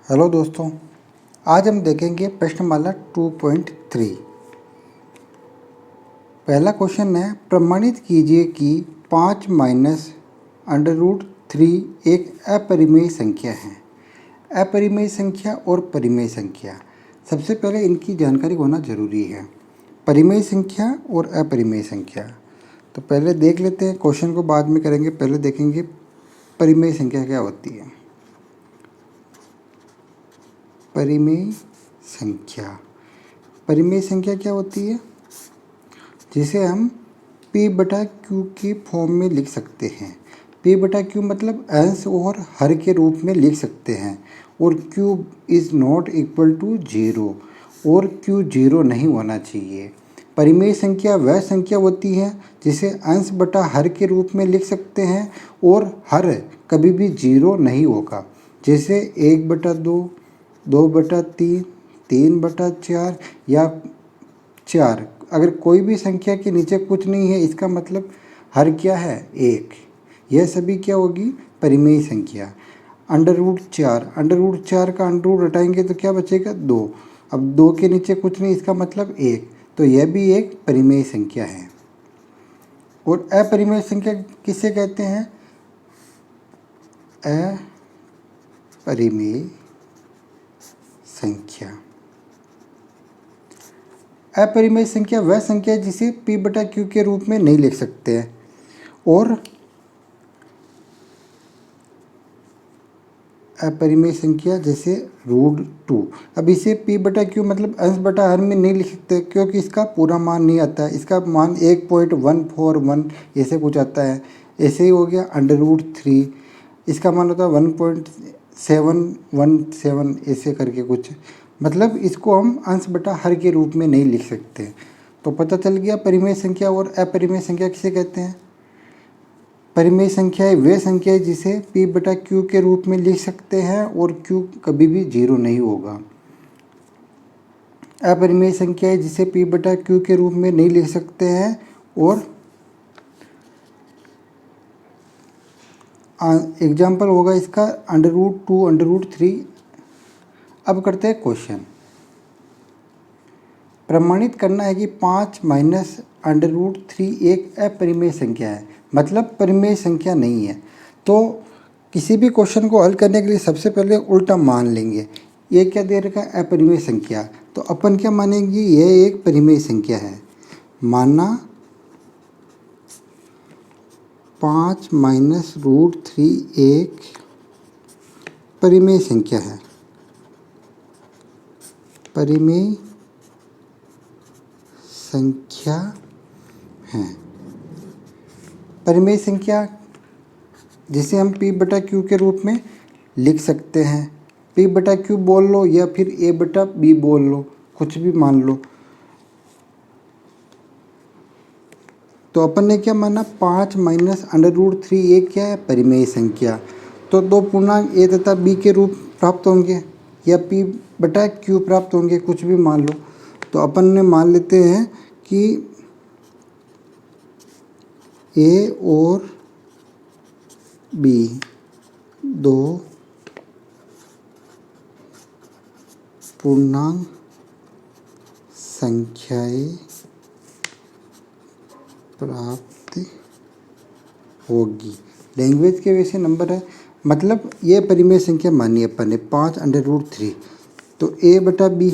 Hello दोस्तों, आज हम देखेंगे प्रश्नमाला 2.3। पहला क्वेश्चन है, प्रमाणित कीजिए कि 5 माइनस √3 एक अपरिमेय संख्या है। अपरिमेय संख्या और परिमेय संख्या, सबसे पहले इनकी जानकारी होना जरूरी है। परिमेय संख्या और अपरिमेय संख्या, तो पहले देख लेते हैं, क्वेश्चन को बाद में करेंगे, पहले देखेंगे परिमेय संख्या क्या होती है। परिमेय संख्या, परिमेय संख्या क्या होती है, जिसे हम p/q के फॉर्म में लिख सकते हैं। p/q मतलब अंश और हर के रूप में लिख सकते हैं, और q is not equal to 0, और q 0 नहीं होना चाहिए। परिमेय संख्या वह संख्या होती है जिसे अंश बटा हर के रूप में लिख सकते हैं और हर कभी भी 0 नहीं होगा, जैसे 1/2, 2/3, 3/4 या 4। अगर कोई भी संख्या के नीचे कुछ नहीं है, इसका मतलब हर क्या है, 1। यह सभी क्या होगी, परिमेय संख्या। √4 का अंडर हटाएंगे तो क्या बचेगा, 2। अब 2 के नीचे कुछ नहीं, इसका मतलब 1, तो यह भी एक परिमेय संख्या है। और अपरिमेय संख्या किसे कहते हैं, अपरिमेय संख्या। अपरिमेय संख्या वह संख्या है जिसे p/q के रूप में नहीं लिख सकते हैं, और अपरिमेय संख्या जैसे √2, अब इसे p/q मतलब अंश बटा हर में नहीं लिख सकते, क्योंकि इसका पूरा मान नहीं आता है, इसका मान 1.141 ऐसे कुछ आता है। ऐसे ही हो गया √3, इसका मान होता है 1.717 ऐसे करके कुछ, मतलब इसको हम अंश बटा हर के रूप में नहीं लिख सकते। तो पता चल गया परिमेय संख्या और अपरिमेय संख्या किसे कहते हैं। परिमेय संख्या वे संख्या है जिसे p/q के रूप में लिख सकते हैं और q कभी भी 0 नहीं होगा। अपरिमेय संख्या है जिसे p/q के रूप में नहीं लिख सकते हैं और एग्जाम्पल होगा इसका √2, √3। अब करते हैं क्वेश्चन। प्रमाणित करना है कि 5 माइनस √3 एक अपरिमेय संख्या है, मतलब परिमेय संख्या नहीं है। तो किसी भी क्वेश्चन को हल करने के लिए सबसे पहले उल्टा मान लेंगे। ये क्या दे रखा है, अपरिमेय संख्या, तो अपन क्या मानेंगे, यह एक परिमेय संख्या है। माना 5 माइनस √3 एक परिमेय संख्या है। परिमेय संख्या है, परिमेय संख्या जिसे हम p/q के रूप में लिख सकते हैं। p/q बोल लो या फिर a/b बोल लो, कुछ भी मान लो। तो अपन ने क्या माना, 5 माइनस √3 एक क्या है, परिमेय संख्या। तो दो पूर्णांक a तथा b के रूप प्राप्त होंगे या p/q प्राप्त होंगे, कुछ भी मान लो। तो अपन ने मान लेते हैं कि a और b दो पूर्णांक संख्याएं प्राप्त होगी। लैंग्वेज के वैसे नंबर है, मतलब ये परिमेय संख्या मानी अपन ने 5 √3। तो a/b,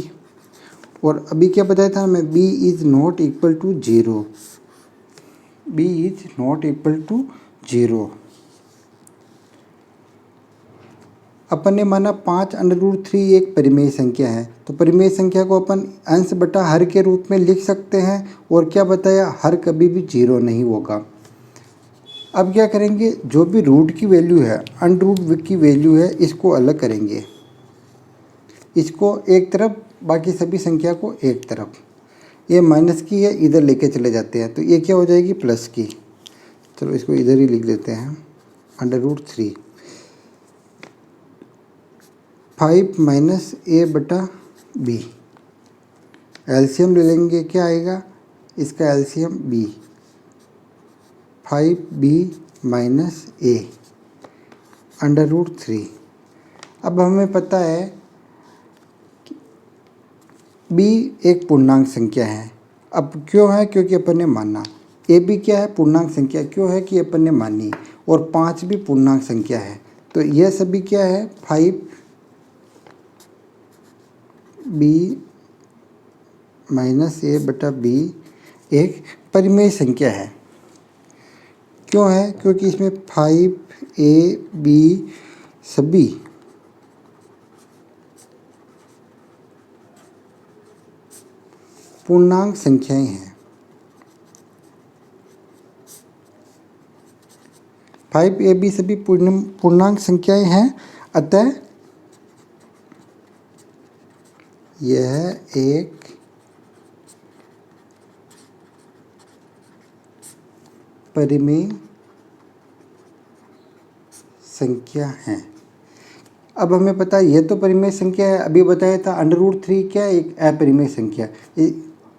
और अभी क्या बताया था मैं, b is not equal to 0, b is not equal to 0। अपन ने माना 5 √3 एक परिमेय संख्या है, तो परिमेय संख्या को अपन अंश बटा हर के रूप में लिख सकते हैं, और क्या बताया, हर कभी भी 0 नहीं होगा। अब क्या करेंगे, जो भी रूट की वैल्यू है, अंडर की वैल्यू है, इसको अलग करेंगे, इसको एक तरफ, बाकी सभी संख्या को एक तरफ। ये माइनस की है, इधर लेके चले जाते हैं, तो ये क्या हो जाएगी, प्लस की। चलो इसको इधर ही लिख देते हैं, √3। 5 माइनस a/b, एलसीएम ले लेंगे, क्या आएगा इसका LCM, b। 5b minus a √3। अब हमें पता है बी एक पूर्णांक संख्या है। अब क्यों है? क्योंकि अपन ने माना। ए भी क्या है? पूर्णांक संख्या। क्यों है? कि अपन ने मानी। और 5 भी पूर्णांक संख्या है। तो यह सभी क्या है? 5b माइनस ए बटा बी एक परिमेय संख्या है। क्यों है? क्योंकि इसमें 5ab सभी पूर्णांक संख्याएं हैं। 5ab सभी पूर्णांक संख्याएं हैं। अतः यह एक परिमेय संख्या है। अब हमें पता है यह तो परिमेय संख्या है। अभी बताया था √3 क्या? एक अपरिमेय संख्या।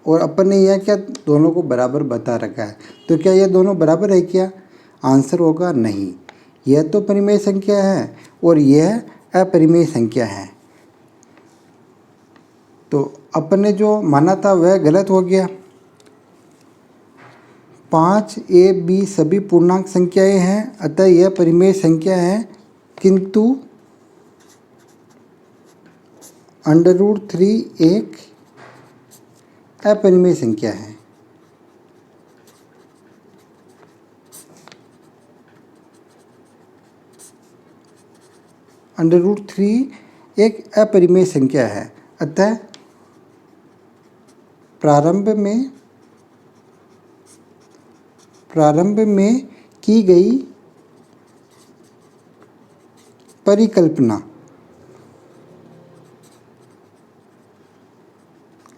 और अपन ने यह क्या दोनों को बराबर बता रखा है। तो क्या यह दोनों बराबर है क्या? आंसर होगा नहीं। यह तो परिमेय संख्या है और यह अपरिमेय संख्या है। तो अपन ने जो माना था वह गलत हो गया। 5ab सभी पूर्णांक संख्याएं हैं। अतः यह परिमेय संख्या है। किंतु √3 एक अपरिमेय संख्या है। √3 एक अपरिमेय संख्या है। अतः प्रारंभ में की गई परिकल्पना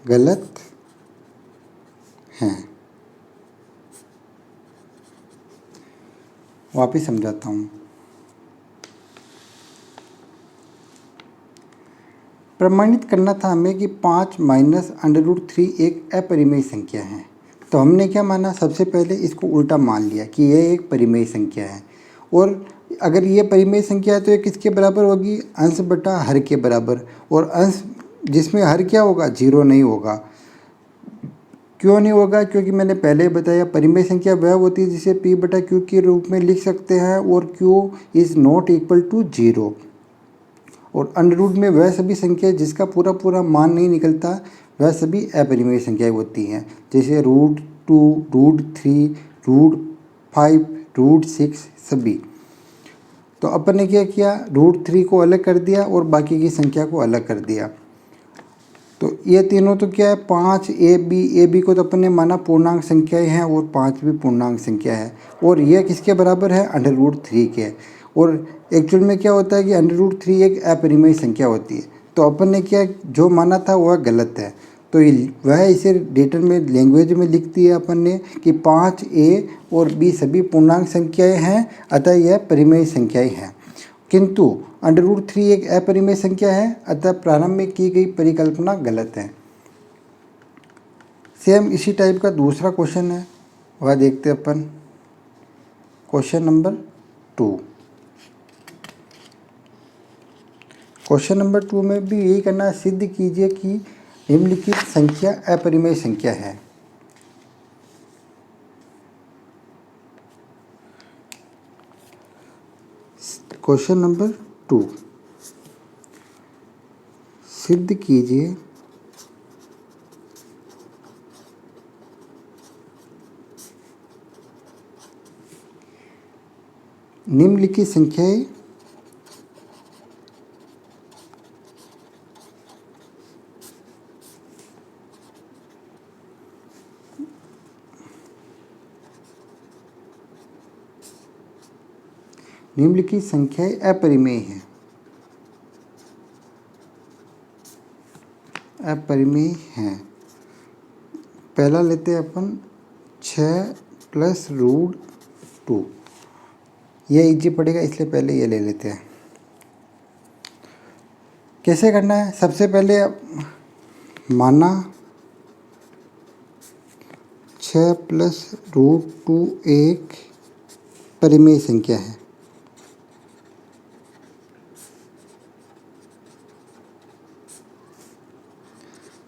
गलत है। वापिस समझाता हूँ। प्रमाणित करना था हमें कि 5 माइनस √3 एक अपरिमेय संख्या है। तो हमने क्या माना? सबसे पहले इसको उल्टा मान लिया कि यह एक परिमेय संख्या है। और अगर ये परिमेय संख्या है तो ये किसके बराबर होगी? अंश बटा हर के बराबर। और अंश जिसमें हर क्या होगा? 0 नहीं होगा। क्यों नहीं होगा? क्योंकि मैंने पहले बताया परिमेय संख्या वह होती है जिसे p बटा q के रूप में लिख सकते हैं और q is not equal to 0। और अंडर में वह सभी संख्या जिसका पूरा पूरा मान नहीं निकलता वह सभी अपरिमेय संख्याएं होती हैं। जैसे √2, √3, √5, √6 सभी। तो अपन ने क्या किया? √3 को अलग कर दिया और बाकी की संख्या को अलग कर दिया। तो ये तीनों तो क्या है? 5ab को तो अपन ने माना पूर्णांक संख्याएं हैं और 5 भी पूर्णांक संख्या है। और यह किसके बराबर है? √3 के। और एक्चुअल में क्या होता है कि √3 एक अपरिमेय संख्या होती है। तो अपन ने क्या जो माना था वह गलत है। तो वह इसे रिटर्न में लैंग्वेज में लिख दिया अपन ने कि 5a और b सभी पूर्णांक संख्याएं हैं। अतः यह परिमेय संख्याएं हैं। किंतु √3 एक अपरिमेय संख्या है। अतः प्रारंभ में की गई परिकल्पना गलत है। सेम इसी टाइप का दूसरा क्वेश्चन है, वह देखते अपन। Question number 2। क्वेश्चन नंबर 2 में भी यही करना है। सिद्ध कीजिए कि निम्नलिखित संख्या अपरिमेय संख्या है। क्वेश्चन नंबर 2, सिद्ध कीजिए निम्नलिखित संख्याएं निम्नलिखित संख्याएं अपरिमेय हैं। अपरिमेय हैं। पहला लेते हैं अपन 6 + √2। यह इजी पड़ेगा इसलिए पहले ये ले लेते हैं। कैसे करना है? सबसे पहले माना 6 + √2 एक परिमेय संख्या है।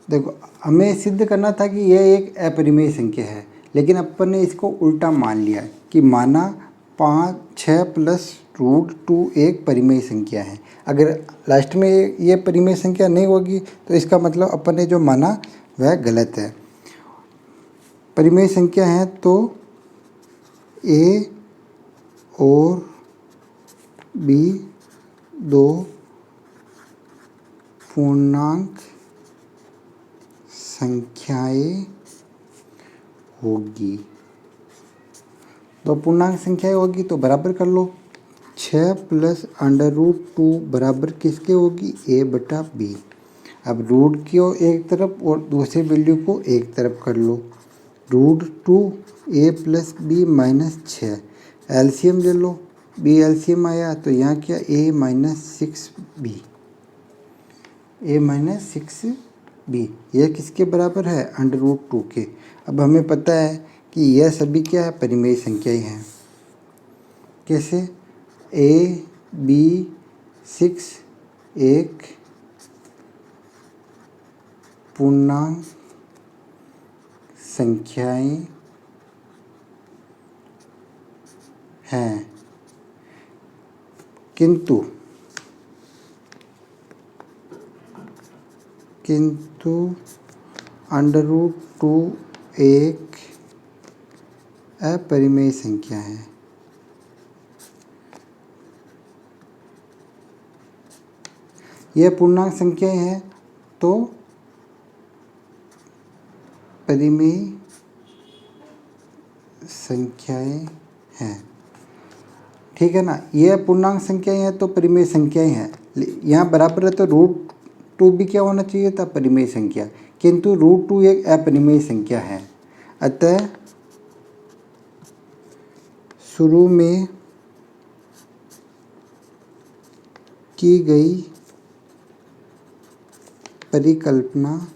देखो हमें सिद्ध करना था कि यह एक अपरिमेय संख्या है, लेकिन अपन ने इसको उल्टा मान लिया कि माना 6 प्लस रूट 2 एक परिमेय संख्या है। अगर लास्ट में ये परिमेय संख्या नहीं होगी तो इसका मतलब अपन ने जो माना वह गलत है। परिमेय संख्या है तो ए और बी दो पूर्णांक संख्याएं होगी। दो पूर्णांक संख्याएं होगी तो बराबर कर लो। 6 प्लस अंडर रूट 2 बराबर किसके होगी? ए बटा बी। अब रूट को एक तरफ और दूसरे वैल्यू को एक तरफ कर लो। रूट 2 ए प्लस बी माइनस 6, एलसीएम ले लो। बी एलसीएम आया तो यहाँ क्या ए माइनस 6b, ए माइनस 6b यह किसके बराबर है? अंडर रूट 2 के। अब हमें पता है कि यह सभी क्या है? परिमेय संख्याएं हैं। कैसे? ए बी 6 एक पूर्णांक संख्याएं हैं, किंतु अंडर रूट 2 एक अपरिमेय संख्या है। यह पूर्णांक संख्याएं हैं तो परिमेय संख्याएं हैं। ठीक है ना? यह पूर्णांक संख्याएं हैं तो परिमेय संख्याएं हैं। यहाँ बराबर है तो रूट 2 भी क्या होना चाहिए था? परिमेय संख्या। किंतु रूट 2 एक अपरिमेय संख्या है। अतः शुरू में की गई परिकल्पना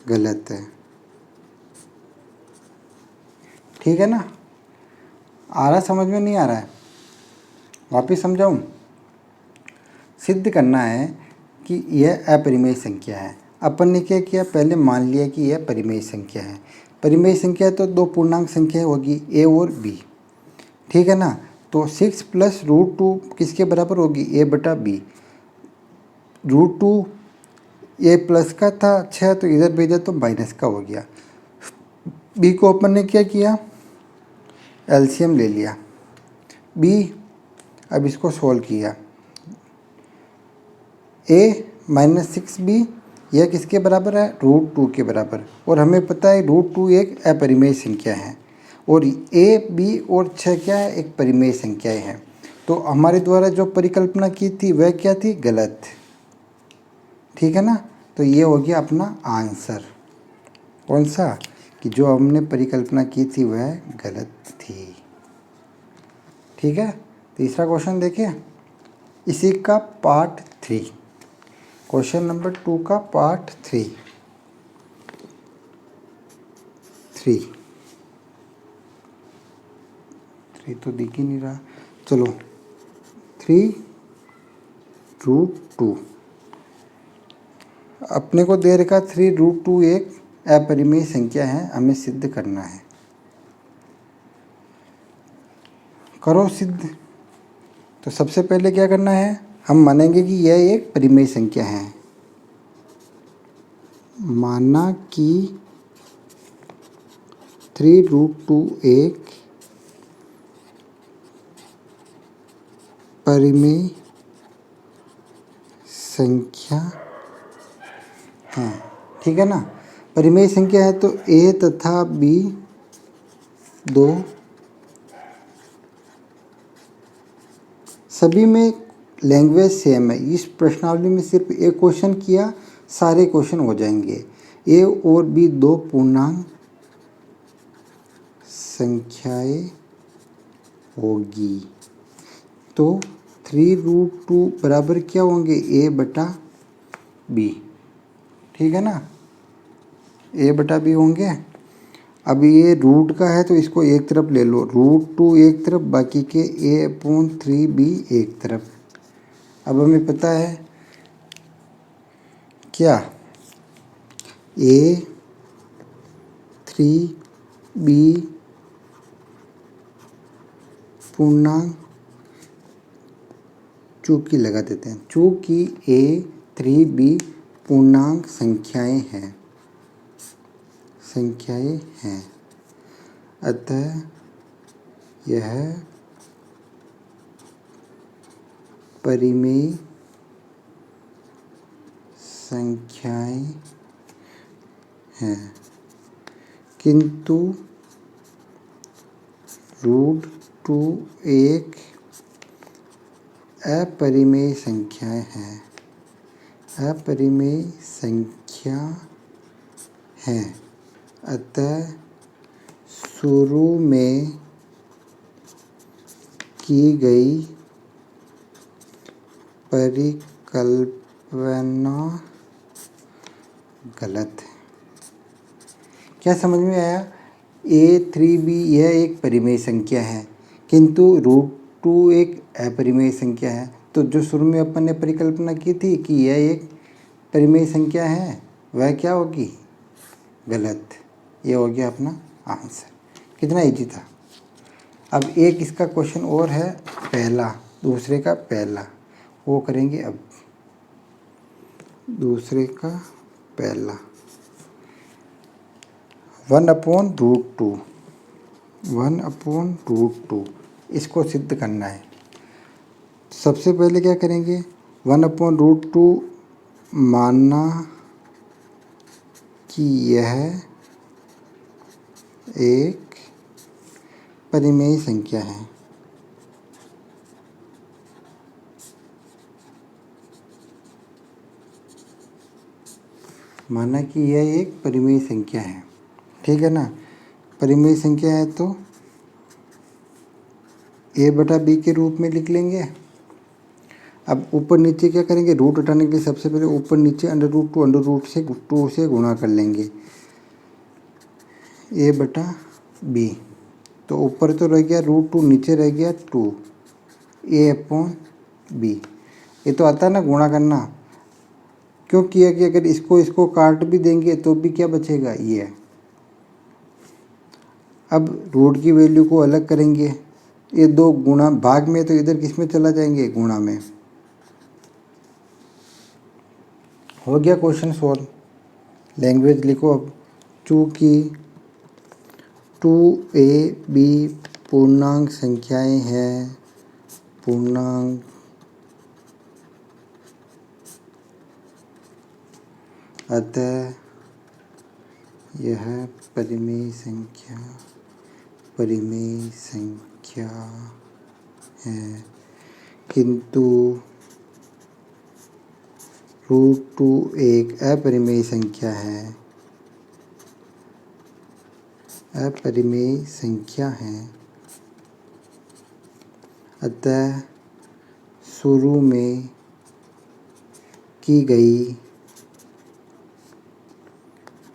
गलत है। ठीक है ना? आ रहा समझ में? नहीं आ रहा है? वापिस समझाऊं? सिद्ध करना है कि यह अपरिमेय संख्या है। अपन ने क्या किया? पहले मान लिया कि यह परिमेय संख्या है। परिमेय संख्या तो दो पूर्णांक संख्या होगी, ए और बी। ठीक है ना? तो 6 प्लस रूट 2 किसके बराबर होगी? ए बटा बी। रूट 2 ए प्लस का था 6 तो इधर भेजा तो माइनस का हो गया। बी को अपन ने क्या किया? एलसीएम ले लिया। बी अब इसको सोल्व किया। ए माइनस 6b यह किसके बराबर है? रूट 2 के बराबर। और हमें पता है रूट 2 एक अपरिमेय संख्या है और ए बी और 6 क्या है? एक परिमेय संख्याएं हैं। तो हमारे द्वारा जो परिकल्पना की थी वह क्या थी? गलत। ठीक है ना? तो ये हो गया अपना आंसर। कौन सा? कि जो हमने परिकल्पना की थी वह गलत थी। ठीक है? तीसरा क्वेश्चन देखिए, इसी का पार्ट 3, क्वेश्चन नंबर 2 का पार्ट 3 तो दिख ही नहीं रहा। चलो 3 रूट 2 अपने को दे रखा 3 रूट 2 एक अपरिमेय संख्या है, हमें सिद्ध करना है। करो सिद्ध। तो सबसे पहले क्या करना है? हम मानेंगे कि यह एक परिमेय संख्या है। माना कि 3 रूट 2 एक परिमेय संख्या है। ठीक है ना? परिमेय संख्या है तो ए तथा बी दो सभी में लैंग्वेज सेम है। इस प्रश्नावली में सिर्फ एक क्वेश्चन किया, सारे क्वेश्चन हो जाएंगे। ए और बी दो पूर्णांक संख्याएं होगी तो 3 रूट 2 बराबर क्या होंगे? ए बटा बी। ठीक है ना? ए बटा बी होंगे। अब ये रूट का है तो इसको एक तरफ ले लो, रूट 2 एक तरफ, बाकी के a/3b एक तरफ। अब हमें पता है क्या A 3B पूर्णांक, चूंकि लगा देते हैं, चूंकि A 3B पूर्णांक संख्याएं हैं, अतः यह परिमेय संख्याएं हैं, किंतु √2 एक अपरिमेय संख्याएं हैं, अपरिमेय संख्या है, अतः शुरू में की गई परिकल्पना गलत है। क्या समझ में आया? A3B यह एक परिमेय संख्या है, किंतु √2 एक अपरिमेय संख्या है। तो जो शुरू में अपन ने परिकल्पना की थी कि यह एक परिमेय संख्या है, वह क्या होगी? गलत। ये हो गया अपना आंसर। कितना इजी था। अब एक इसका क्वेश्चन और है, पहला, दूसरे का पहला, वो करेंगे अब। दूसरे का पहला 1/√2, 1/√2 इसको सिद्ध करना है। सबसे पहले क्या करेंगे? 1/√2 मानना कि यह एक परिमेय संख्या है। माना कि यह एक परिमेय संख्या है, ठीक है ना। परिमेय संख्या है तो A/B के रूप में लिख लेंगे। अब ऊपर नीचे क्या करेंगे? रूट हटाने के लिए सबसे पहले ऊपर नीचे √2 से गुणा कर लेंगे, A/B। तो ऊपर तो रह गया √2, नीचे रह गया 2, A/B। ये तो आता है ना गुणा करना। क्यों किया कि अगर इसको काट भी देंगे तो भी क्या बचेगा? ये। अब रूट की वैल्यू को अलग करेंगे, ये दो गुणा भाग में, तो इधर किस में चला जाएंगे? गुणा में। हो गया क्वेश्चन सॉल्व। लैंग्वेज लिखो अब। चूँकि 2AB पूर्णांक संख्याएं हैं, पूर्णांक अतः यह परिमेय संख्या है, किंतु √2 एक अपरिमेय संख्या है, अतः शुरू में की गई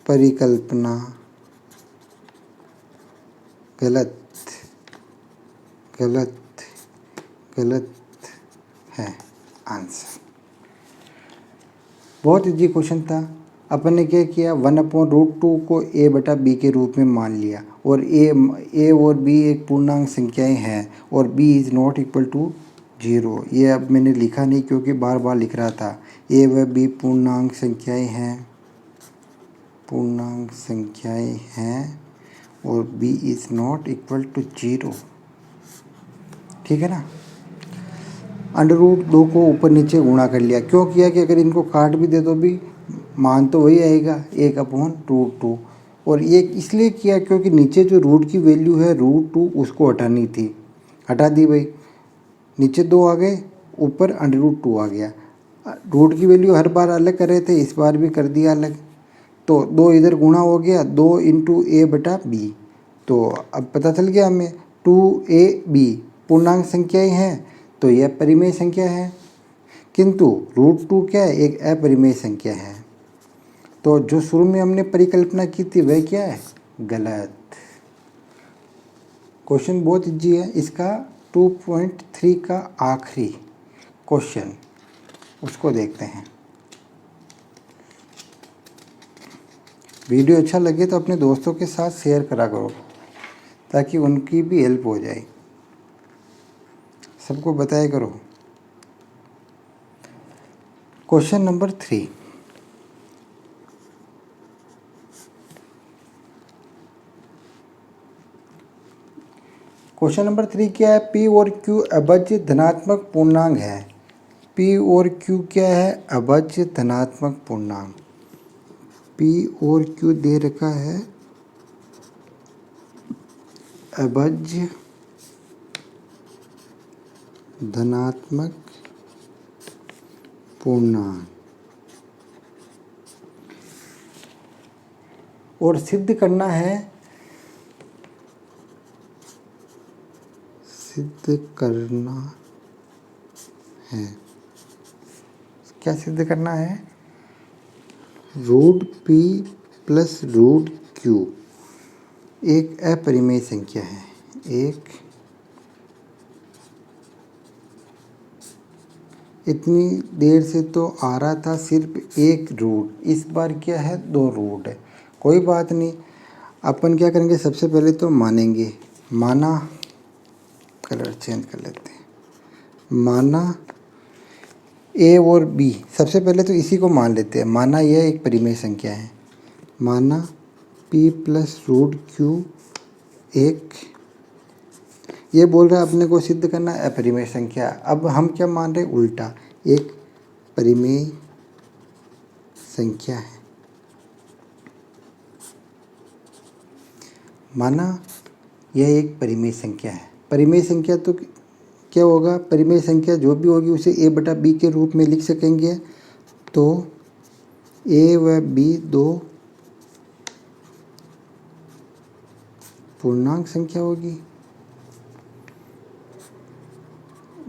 परिकल्पना गलत है। आंसर। बहुत इजी क्वेश्चन था। अपन ने क्या किया? 1/√2 को A/B के रूप में मान लिया, और A और B एक पूर्णांक संख्याएं हैं, और B is not equal to 0। ये अब मैंने लिखा नहीं क्योंकि बार बार लिख रहा था। A व B पूर्णांक संख्याएं हैं, और B is not equal to 0, ठीक है ना। √2 को ऊपर नीचे गुणा कर लिया। क्यों किया कि अगर इनको काट भी दे तो भी मान तो वही आएगा, 1/√2। और ये इसलिए किया क्योंकि नीचे जो रूट की वैल्यू है √2 उसको हटानी थी, हटा दी भाई। नीचे 2 आ गए, ऊपर √2 आ गया। रूट की वैल्यू हर बार अलग कर रहे थे, इस बार भी कर दिया अलग। तो 2 इधर गुणा हो गया, 2 × A/B। तो अब पता चल गया हमें 2AB पूर्णांक संख्याएं हैं, तो यह परिमेय संख्या है, किंतु √2 क्या है? एक अपरिमेय संख्या है। तो जो शुरू में हमने परिकल्पना की थी वह क्या है? गलत। क्वेश्चन बहुत इजी है। इसका 2.3 का आखिरी क्वेश्चन, उसको देखते हैं। वीडियो अच्छा लगे तो अपने दोस्तों के साथ शेयर करा करो ताकि उनकी भी हेल्प हो जाए। सबको बताया करो। Question number 3। क्वेश्चन नंबर 3 क्या है? P और Q अभाज्य धनात्मक पूर्णांक है। P और Q क्या है? अभाज्य धनात्मक पूर्णांक। P और Q दे रखा है अभाज्य धनात्मक पूर्णांक और सिद्ध करना है क्या सिद्ध करना है? Root P plus root Q एक अपरिमेय संख्या है। एक इतनी देर से तो आ रहा था सिर्फ एक रूट, इस बार क्या है? 2 रूट है। कोई बात नहीं, अपन क्या करेंगे? सबसे पहले तो मानेंगे। माना, कलर चेंज कर लेते हैं। माना A और B, सबसे पहले तो इसी को मान लेते हैं। माना यह एक परिमेय संख्या है। माना P प्लस रूट Q एक, ये बोल रहा है अपने को सिद्ध करना अपरिमेय संख्या। अब हम क्या मान रहे? उल्टा, एक परिमेय संख्या है। माना यह एक परिमेय संख्या है। परिमेय संख्या तो क्या होगा? परिमेय संख्या जो भी होगी उसे A बटा B के रूप में लिख सकेंगे। तो A व B 2 पूर्णांक संख्या होगी,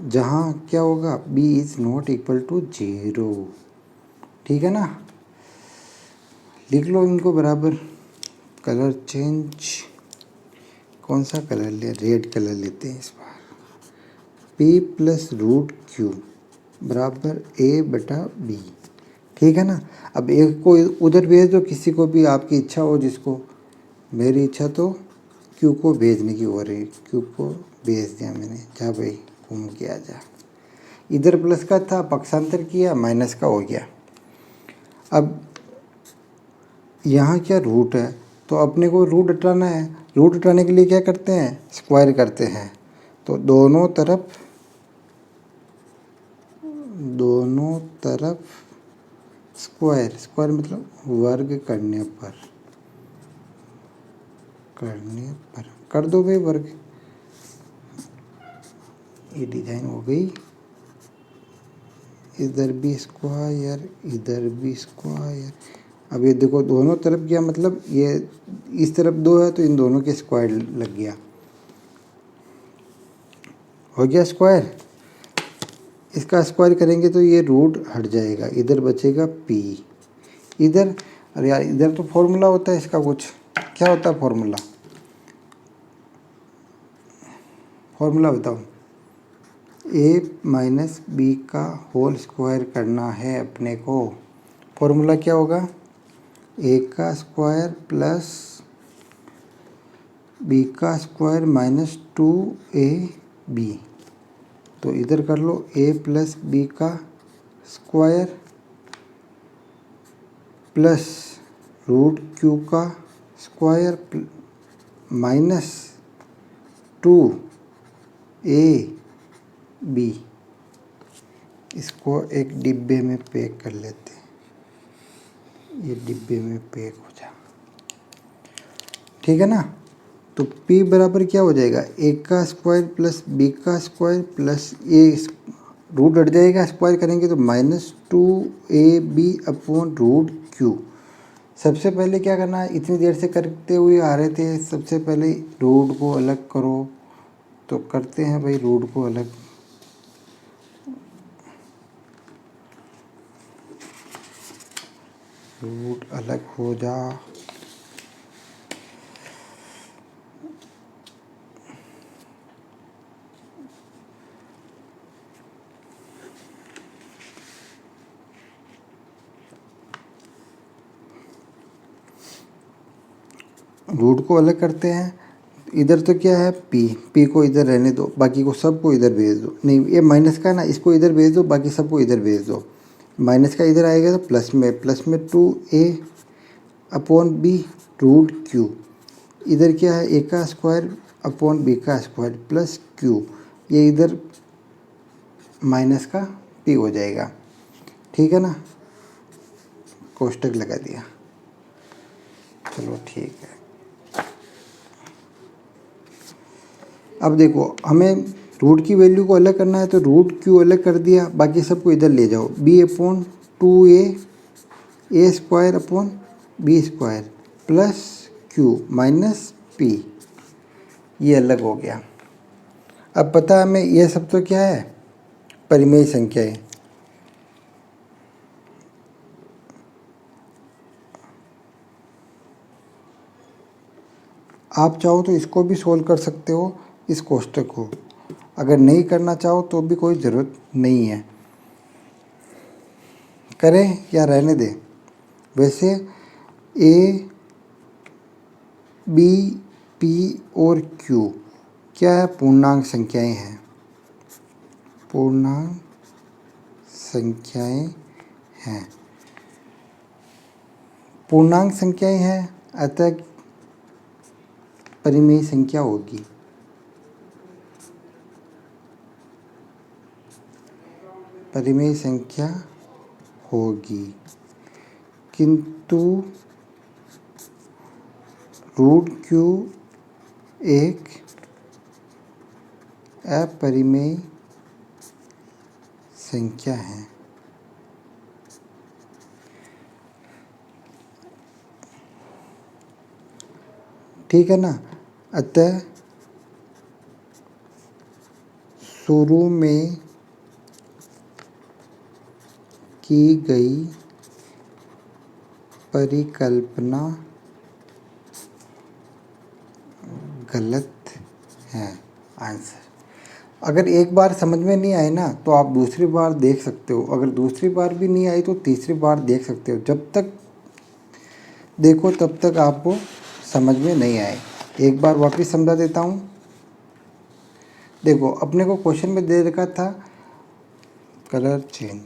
जहाँ क्या होगा? B is not equal to 0। ठीक है ना? लिख लो इनको बराबर। कलर चेंज, कौन सा कलर ले? रेड कलर लेते हैं इस बार। P प्लस रूट Q बराबर A बटा B। ठीक है ना? अब एक को उधर भेज दो, किसी को भी आपकी इच्छा हो जिसको। मेरी इच्छा तो Q को भेजने की हो रही। Q को भेज दिया मैंने, जा भाई घूम के आ जा। इधर प्लस का था, पक्षांतर किया, माइनस का हो गया। अब यहाँ क्या रूट है, तो अपने को रूट हटाना है। रूट हटाने के लिए क्या करते हैं? स्क्वायर करते हैं। तो दोनों तरफ स्क्वायर, स्क्वायर मतलब वर्ग करने पर कर दो भाई वर्ग। ये डिजाइन हो गई। इधर भी स्क्वायर, इधर भी स्क्वायर। अब ये देखो दोनों तरफ क्या मतलब, ये इस तरफ 2 है तो इन दोनों के स्क्वायर लग गया। हो गया स्क्वायर। इसका स्क्वायर करेंगे तो ये रूट हट जाएगा, इधर बचेगा P। इधर, अरे यार इधर तो फॉर्मूला होता है इसका कुछ। क्या होता है फॉर्मूला? फॉर्मूला बताओ। A माइनस B का होल स्क्वायर करना है अपने को। फॉर्मूला क्या होगा? A का स्क्वायर प्लस B का स्क्वायर माइनस 2AB। तो इधर कर लो A प्लस B का स्क्वायर प्लस रूट Q का स्क्वायर माइनस 2AB। इसको एक डिब्बे में पैक कर लेते हैं। ये डिब्बे में पैक हो जा। ठीक है ना? तो P बराबर क्या हो जाएगा? A का स्क्वायर प्लस B का स्क्वायर प्लस A, रूट हट जाएगा, स्क्वायर करेंगे तो minus 2AB upon root Q। सबसे पहले क्या करना है? इतनी देर से करते हुए आ रहे थे, सबसे पहले रूट को अलग करो। तो करते हैं भाई रूट को अलग। रूट अलग हो जा। रूट को अलग करते हैं। इधर तो क्या है p को इधर रहने दो, बाकी को सबको इधर भेज दो। नहीं, ये माइनस का है ना, इसको इधर भेज दो, बाकी सबको इधर भेज दो। माइनस का इधर आएगा तो प्लस में 2a upon b root q। इधर क्या है, a का स्क्वायर अपॉन b का स्क्वायर प्लस q। ये इधर माइनस का p हो जाएगा, ठीक है ना। कोष्टक लगा दिया, चलो ठीक है। अब देखो, हमें रूट की वैल्यू को अलग करना है तो रूट क्यू अलग कर दिया, बाकी सबको इधर ले जाओ। b upon 2a square upon b square plus q minus p, ये अलग हो गया। अब पता है हमें ये सब तो क्या है, परिमेय संख्या है। आप चाहो तो इसको भी सोल्व कर सकते हो, इस कोष्टक को। अगर नहीं करना चाहो तो भी कोई ज़रूरत नहीं है, करें या रहने दें। वैसे ए बी पी और क्यू क्या है, पूर्णांक संख्याएं हैं, पूर्णांक संख्याएं हैं, पूर्णांक संख्याएं हैं, अतः परिमेय संख्या होगी। परिमेय संख्या होगी, किंतु रूट क्यू एक अपरिमेय संख्या है। ठीक है ना। अतः शुरू में की गई परिकल्पना गलत है। आंसर, अगर एक बार समझ में नहीं आए ना तो आप दूसरी बार देख सकते हो, अगर दूसरी बार भी नहीं आई तो तीसरी बार देख सकते हो। जब तक देखो तब तक आपको समझ में नहीं आए। एक बार वापस समझा देता हूँ। देखो, अपने को क्वेश्चन में दे रखा था कलर चेंज,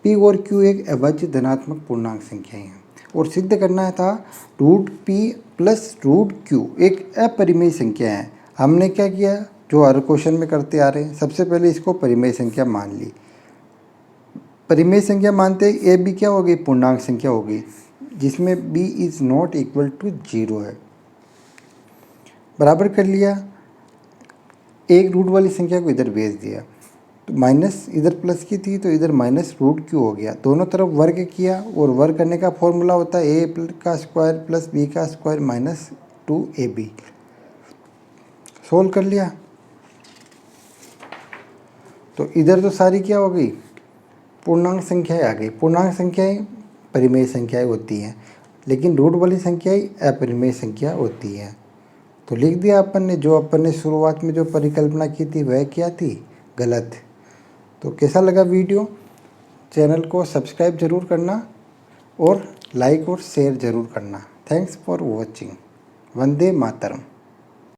p और q एक अभाज्य धनात्मक पूर्णांक संख्याएं हैं और सिद्ध करना था root p plus root q एक अपरिमेय संख्या है। हमने क्या किया, जो हर क्वेश्चन में करते आ रहे हैं, सबसे पहले इसको परिमेय संख्या मान ली। परिमेय संख्या मानते ही a b क्या हो गई, पूर्णांक संख्या हो गई, जिसमें b is not equal to 0 है। बराबर कर लिया, एक रूट वाली संख्या को इधर भेज दिया, तो माइनस इधर प्लस की थी तो इधर माइनस रूट क्यू हो गया। दोनों तरफ वर्ग किया और वर्ग करने का फॉर्मूला होता है ए का स्क्वायर प्लस बी का स्क्वायर माइनस 2ab। सोल्व कर लिया तो इधर तो सारी क्या हो गई, पूर्णांक संख्याएं आ गई। पूर्णांक संख्याएं परिमेय संख्याएं होती हैं, लेकिन रूट वाली संख्याएं अपरिमेय संख्या होती हैं। तो लिख दिया अपन ने, जो अपन ने शुरुआत में जो परिकल्पना की थी वह क्या थी, गलत। तो कैसा लगा वीडियो, चैनल को सब्सक्राइब ज़रूर करना और लाइक और शेयर ज़रूर करना। Thanks for watching. Vande Mataram.